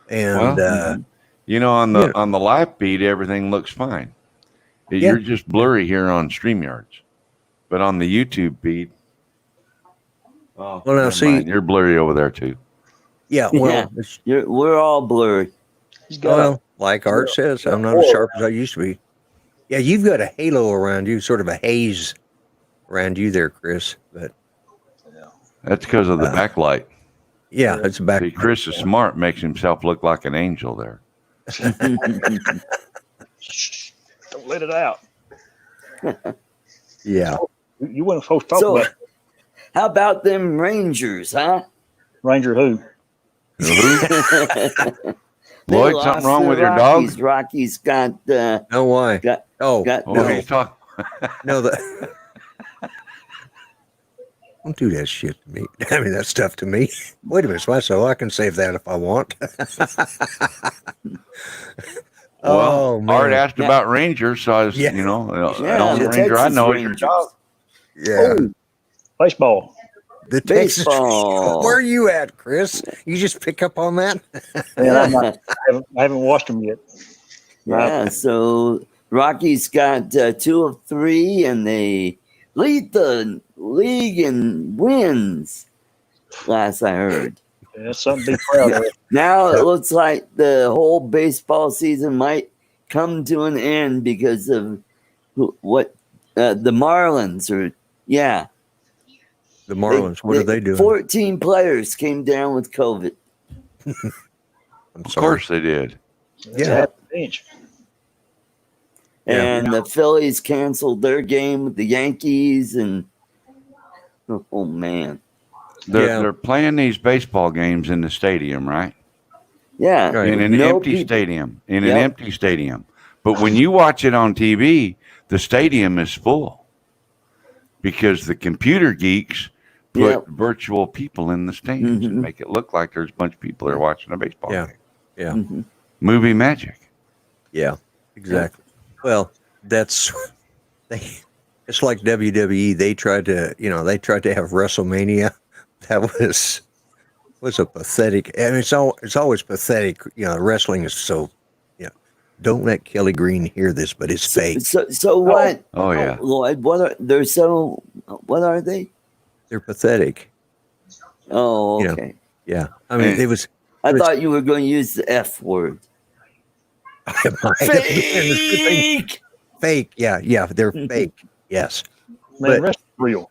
and on the live feed, everything looks fine. You're just blurry here on StreamYards, but on the YouTube feed, Well, now never see, mind. You're blurry over there too. yeah, well, it's, We're all blurry. He's got well, like Art says, I'm not as sharp as I used to be. Yeah, you've got a halo around you, sort of a haze around you there, Chris. But That's because of the backlight. yeah, it's back. See, Chris is smart, makes himself look like an angel there. Shh, don't let it out. Yeah. You weren't supposed to talk So, about how about them Rangers, huh? Ranger who? They Lloyd, lost something wrong to with your Rockies. dog? Rockies got No, why? got Oh, got Oh, no. he's talking. no, don't do that shit to me. I mean, that stuff to me. Wait a minute, so I can save that if I want. Well, man. Art asked about Rangers, so I was, Yeah. the yeah, only the Ranger I Texas know is your Rangers. dog. Yeah. Oh, baseball. The Texas. Baseball. Where are you at, Chris? You just pick up on that? Man, I haven't watched them yet. Yeah, so Rockies got 2 of 3, and they lead the league in wins. Last I heard. Yeah, that's something to be proud of. Now it looks like the whole baseball season might come to an end because of what the Marlins are. Yeah, The Marlins, what are they doing? 14 players came down with COVID. I'm Of sorry. course they did. Yeah. Bench. Yeah. And the Phillies canceled their game with the Yankees, and oh man, They're playing these baseball games in the stadium, right? yeah, Right. In an no empty people- stadium. In Yep. an empty stadium. But when you watch it on TV, the stadium is full because the computer geeks put Yep. virtual people in the stands and Mhm. make it look like there's a bunch of people there watching a baseball Yeah. game. Yeah. Mhm. Movie magic. Yeah, exactly. Well, it's like WWE. They tried to have WrestleMania. That was a pathetic. I mean, it's always pathetic. Wrestling is so. Don't let Kelly Green hear this, but it's fake. So what? Oh, yeah. Lloyd, what are they? They're pathetic. Oh, You know, okay. Yeah, I mean, it was. I thought you were going to use the F word. It might have been a good thing. Fake. Fake. Yeah, they're fake. Yes. Man, But- the rest is real.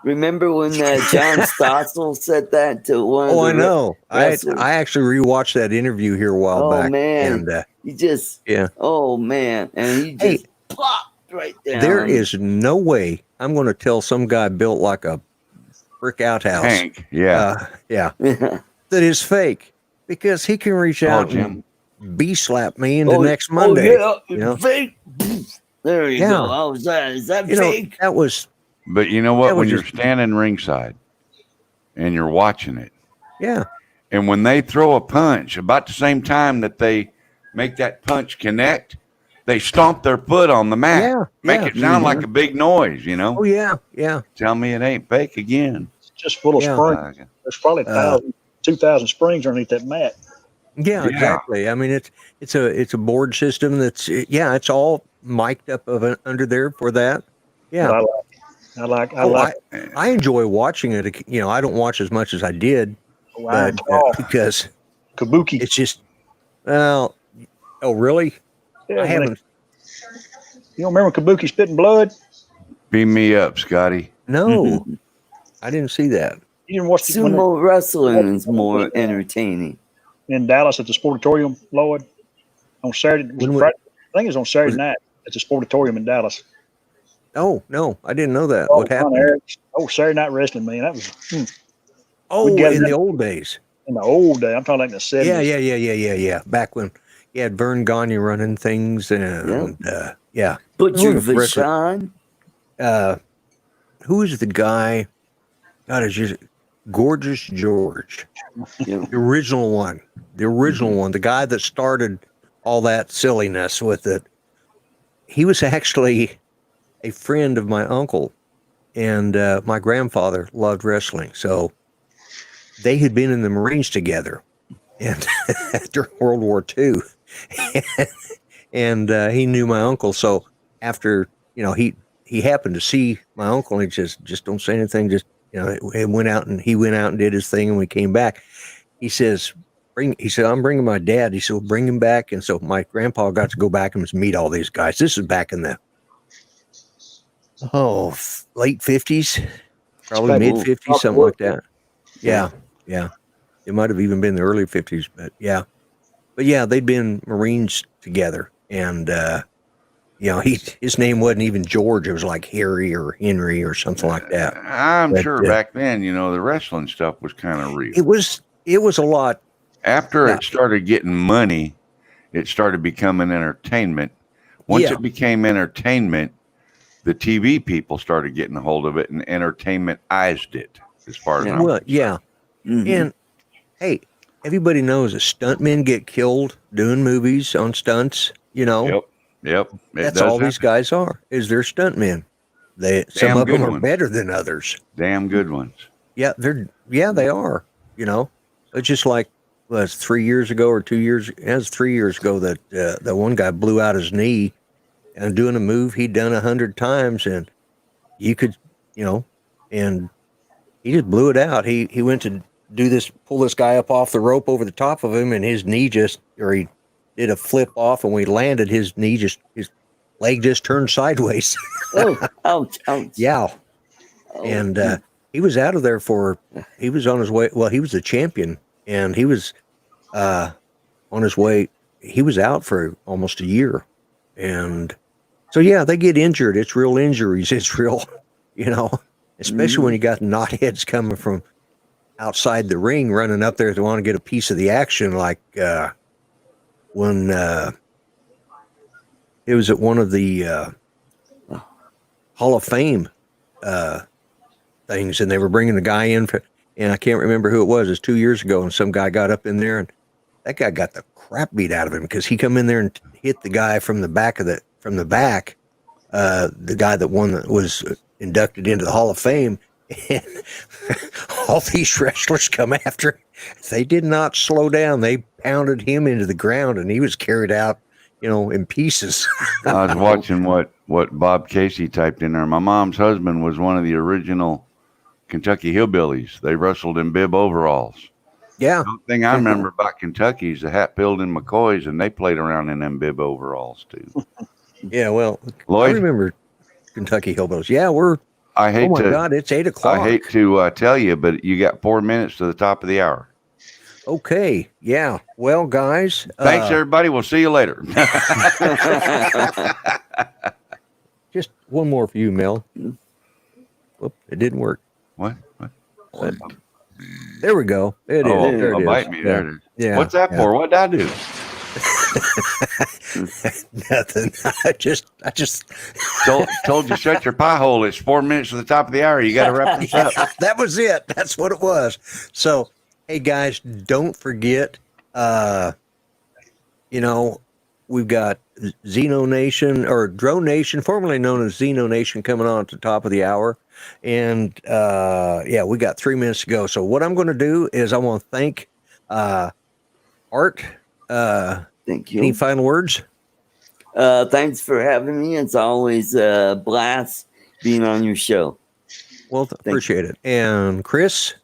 Remember when John Stossel said that to one? Oh, of I the know. wrestlers? I actually rewatched that interview here a while Oh back. man, And he just. yeah. Oh man, and he Hey, just plopped right down. there is no way I'm going to tell some guy built like a brick outhouse. Hank. Yeah. Yeah, that is fake because he can reach Oh, out Jim. and bee-slap me into next Monday. Oh, yeah, you know? fake. There you Yeah. go. How was that? Is that fake? That was But you know what? That was When you're just- standing ringside and you're watching it, yeah. and when they throw a punch, about the same time that they make that punch connect, they stomp their foot on the mat. Yeah, Make yeah. it sound like a big noise, Oh yeah. Tell me it ain't fake again. It's just full of Yeah. springs. There's probably 2,000 springs underneath that mat. Yeah, Yeah. exactly. I mean, it's a board system that's it's all mic'd up under there for that. Yeah. But I like. I enjoy watching it. I don't watch as much as I did, but because Kabuki. it's just oh really? Yeah, I haven't. You don't remember Kabuki spitting blood? Beam me up, Scotty. No, I didn't see that. You didn't watch the when Sumo wrestling is more entertaining. in Dallas at the Sportatorium, Lloyd, on Saturday. I think it was on Saturday night at the Sportatorium in Dallas. Oh no, I didn't know that. What happened? Saturday night wrestling, man. That was Oh, we got in that- the old days. in the old day. I'm talking like in the 70s. Yeah. Back when you had Vern Gagne running things, and yeah. Butcher Oh, Vachon. Who is the guy? God, it's just Gorgeous George, Yeah. the original one, the guy that started all that silliness with it. He was actually a friend of my uncle, and my grandfather loved wrestling, so they had been in the Marines together, and during World War II, and he knew my uncle. So after, he happened to see my uncle, and he just don't say anything. Just, he went out and did his thing, and we came back. He said, I'm bringing my dad. He said, well, bring him back. And so my grandpa got to go back and meet all these guys. This is back in the, late 50s, probably mid 50s, something like that. Yeah. Yeah. It might have even been the early 50s, but yeah. But yeah, they'd been Marines together. And, his name wasn't even George. It was like Harry or Henry or something like that. I'm sure back then, the wrestling stuff was kind of real. It was a lot. After it started getting money, it started becoming entertainment. Once it became entertainment, the TV people started getting a hold of it, and entertainmentized it, as far as I'm concerned. Yeah. Mm-hmm. And hey, everybody knows that stuntmen get killed doing movies on stunts. Yep. That's all these guys are. Is they're stuntmen. Some of them are better than others. Damn good ones. Yeah, they are. It's just like, was 3 years ago or 2 years? It was 3 years ago that that one guy blew out his knee and doing a move he'd done 100 times, and you could, and he just blew it out. He went to pull this guy up off the rope over the top of him, and his knee he did a flip off, and when he landed, his leg just turned sideways. Oh, ouch. Yeah. Oh, and he was out of there he was on his way. Well, he was a champion, and he was on his way. He was out for almost a year. And so, yeah, they get injured. It's real injuries. It's real, especially when you got knotheads coming from outside the ring, running up there to want to get a piece of the action. Like when it was at one of the Hall of Fame things, and they were bringing the guy in and I can't remember who it was. It was 2 years ago, and some guy got up in there, and that guy got the crap beat out of him because he come in there and hit the guy from the back, the guy that was inducted into the Hall of Fame, and all these wrestlers come after him. They did not slow down. They pounded him into the ground, and he was carried out, in pieces. I was watching what Bob Casey typed in there. My mom's husband was one of the original Kentucky Hillbillies. They wrestled in bib overalls. Yeah. The thing I remember about Kentucky is the Hatfield and McCoys, and they played around in them bib overalls too. Yeah, well, Lloyd? I remember Kentucky Hillbillies. Yeah, God, it's 8 o'clock. I hate to tell you, but you got 4 minutes to the top of the hour. Okay. Yeah. Well, guys. Thanks, everybody. We'll see you later. Just one more for you, Mel. Whoop, it didn't work. What? There we go. It is. There it is. Bite me. There it is. Yeah. What's that for? What did I do? Nothing. I just told you shut your pie hole. It's 4 minutes to the top of the hour. You got to wrap this up. That was it. That's what it was. So, hey guys, don't forget. We've got Xeno Nation or Drone Nation, formerly known as Xeno Nation, coming on at the top of the hour. And we got 3 minutes to go. So what I'm going to do is I want to thank Art. Thank you. Any final words? Thanks for having me. It's always a blast being on your show. Well, appreciate it. And Chris?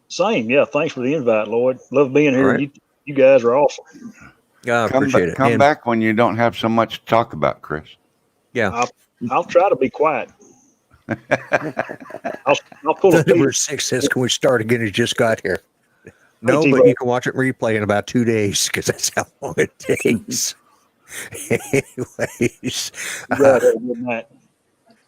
Same. Yeah. Thanks for the invite, Lloyd. Love being here. Right. You guys are awesome. I appreciate it. Come back when you don't have so much to talk about, Chris. Yeah. I'll try to be quiet. I'll pull the number 6 says, can we start again? It just got here. No, but you can watch it replay in about 2 days because that's how long it takes. Anyways.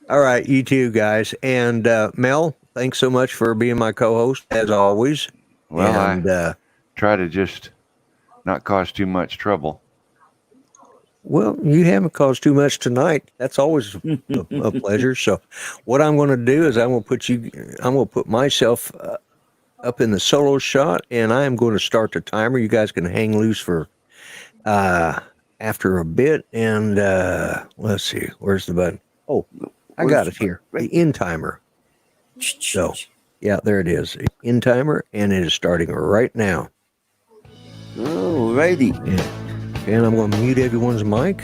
All right. You too, guys. And Mel, thanks so much for being my co-host, as always. Well, and, I try to just not cause too much trouble. Well, you haven't caused too much tonight. That's always a pleasure. So what I'm going to do is I'm going to put myself up in the solo shot, and I am going to start the timer. You guys can hang loose for after a bit. And let's see, where's the button? Oh, I got it here. The end timer. So yeah, there it is. End timer, and it is starting right now. Alrighty. And I'm going to mute everyone's mic.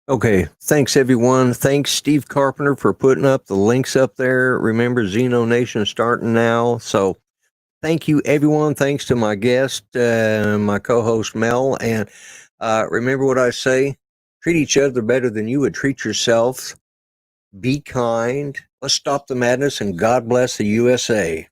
Okay, thanks everyone. Thanks Steve Carpenter for putting up the links up there. Remember, Xeno Nation is starting now. So thank you everyone. Thanks to my guest, my co-host Mel. And remember what I say, treat each other better than you would treat yourselves. Be kind. Let's stop the madness, and God bless the USA.